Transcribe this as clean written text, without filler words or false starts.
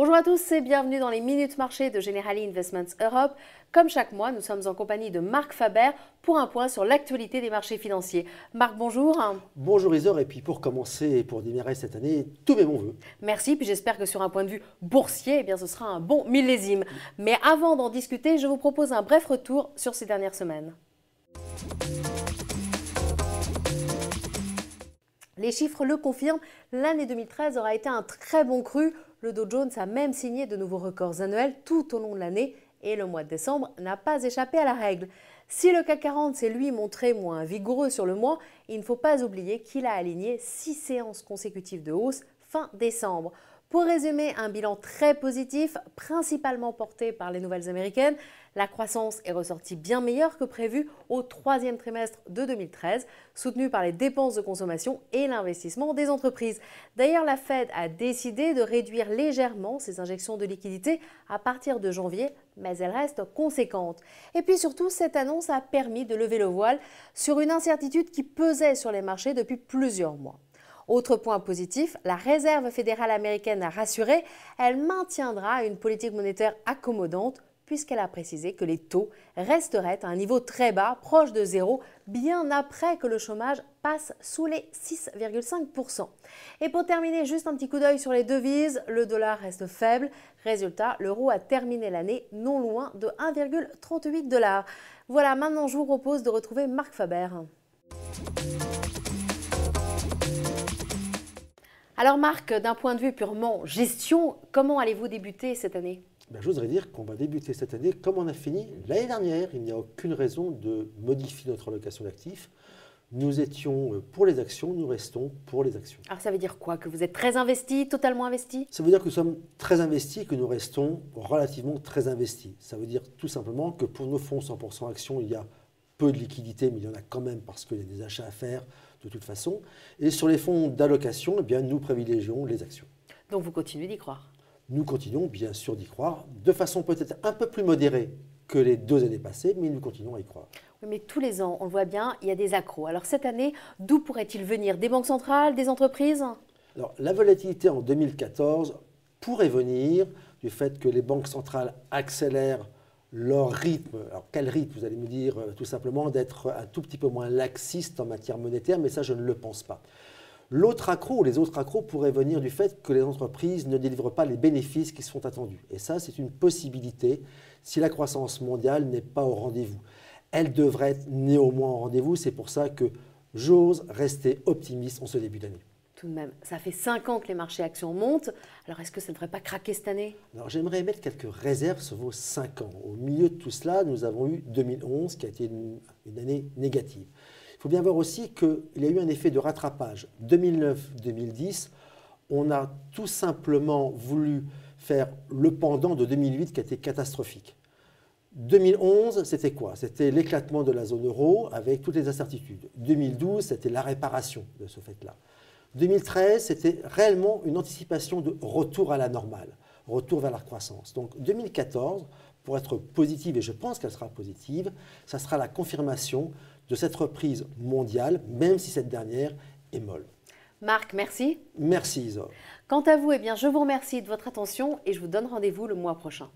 Bonjour à tous et bienvenue dans les Minutes Marché de Generali Investments Europe. Comme chaque mois, nous sommes en compagnie de Marc Faber pour un point sur l'actualité des marchés financiers. Marc, bonjour. Bonjour Isor, et puis pour commencer et pour démarrer cette année, tous mes bons voeux. Merci, puis j'espère que sur un point de vue boursier, eh bien, ce sera un bon millésime. Mais avant d'en discuter, je vous propose un bref retour sur ces dernières semaines. Les chiffres le confirment, l'année 2013 aura été un très bon cru. Le Dow Jones a même signé de nouveaux records annuels tout au long de l'année et le mois de décembre n'a pas échappé à la règle. Si le CAC 40 s'est lui montré moins vigoureux sur le mois, il ne faut pas oublier qu'il a aligné 6 séances consécutives de hausse fin décembre. Pour résumer, un bilan très positif, principalement porté par les nouvelles américaines. La croissance est ressortie bien meilleure que prévu au troisième trimestre de 2013, soutenue par les dépenses de consommation et l'investissement des entreprises. D'ailleurs, la Fed a décidé de réduire légèrement ses injections de liquidités à partir de janvier, mais elle reste conséquente. Et puis surtout, cette annonce a permis de lever le voile sur une incertitude qui pesait sur les marchés depuis plusieurs mois. Autre point positif, la Réserve fédérale américaine a rassuré, elle maintiendra une politique monétaire accommodante puisqu'elle a précisé que les taux resteraient à un niveau très bas, proche de zéro, bien après que le chômage passe sous les 6,5%. Et pour terminer, juste un petit coup d'œil sur les devises, le dollar reste faible. Résultat, l'euro a terminé l'année non loin de 1,38 $. Voilà, maintenant je vous propose de retrouver Marc Faber. Alors Marc, d'un point de vue purement gestion, comment allez-vous débuter cette année ? Je voudrais dire qu'on va débuter cette année comme on a fini l'année dernière. Il n'y a aucune raison de modifier notre allocation d'actifs. Nous étions pour les actions, nous restons pour les actions. Alors ça veut dire quoi ? Que vous êtes très investi, totalement investi ? Ça veut dire que nous sommes très investis et que nous restons relativement très investis. Ça veut dire tout simplement que pour nos fonds 100% actions, il y a peu de liquidités, mais il y en a quand même parce qu'il y a des achats à faire de toute façon. Et sur les fonds d'allocation, eh bien, nous privilégions les actions. Donc vous continuez d'y croire ? Nous continuons bien sûr d'y croire, de façon peut-être un peu plus modérée que les 2 années passées, mais nous continuons à y croire. Oui, mais tous les ans, on le voit bien, il y a des accros. Alors cette année, d'où pourrait-il venir ? Des banques centrales, des entreprises ? Alors, la volatilité en 2014 pourrait venir du fait que les banques centrales accélèrent leur rythme. Alors quel rythme ? Vous allez me dire tout simplement d'être un tout petit peu moins laxiste en matière monétaire, mais ça je ne le pense pas. L'autre accroc, les autres accrocs pourraient venir du fait que les entreprises ne délivrent pas les bénéfices qui sont attendus. Et ça, c'est une possibilité si la croissance mondiale n'est pas au rendez-vous. Elle devrait être néanmoins au rendez-vous. C'est pour ça que j'ose rester optimiste en ce début d'année. Tout de même, ça fait 5 ans que les marchés actions montent. Alors est-ce que ça ne devrait pas craquer cette année ? Alors j'aimerais mettre quelques réserves sur vos 5 ans. Au milieu de tout cela, nous avons eu 2011 qui a été une année négative. Il faut bien voir aussi qu'il y a eu un effet de rattrapage. 2009-2010, on a tout simplement voulu faire le pendant de 2008 qui a été catastrophique. 2011, c'était quoi ? C'était l'éclatement de la zone euro avec toutes les incertitudes. 2012, c'était la réparation de ce fait-là. 2013, c'était réellement une anticipation de retour à la normale, retour vers la croissance. Donc 2014, pour être positive, et je pense qu'elle sera positive, ça sera la confirmation de cette reprise mondiale, même si cette dernière est molle. Marc, merci. Merci Isor. Quant à vous, eh bien, je vous remercie de votre attention et je vous donne rendez-vous le mois prochain.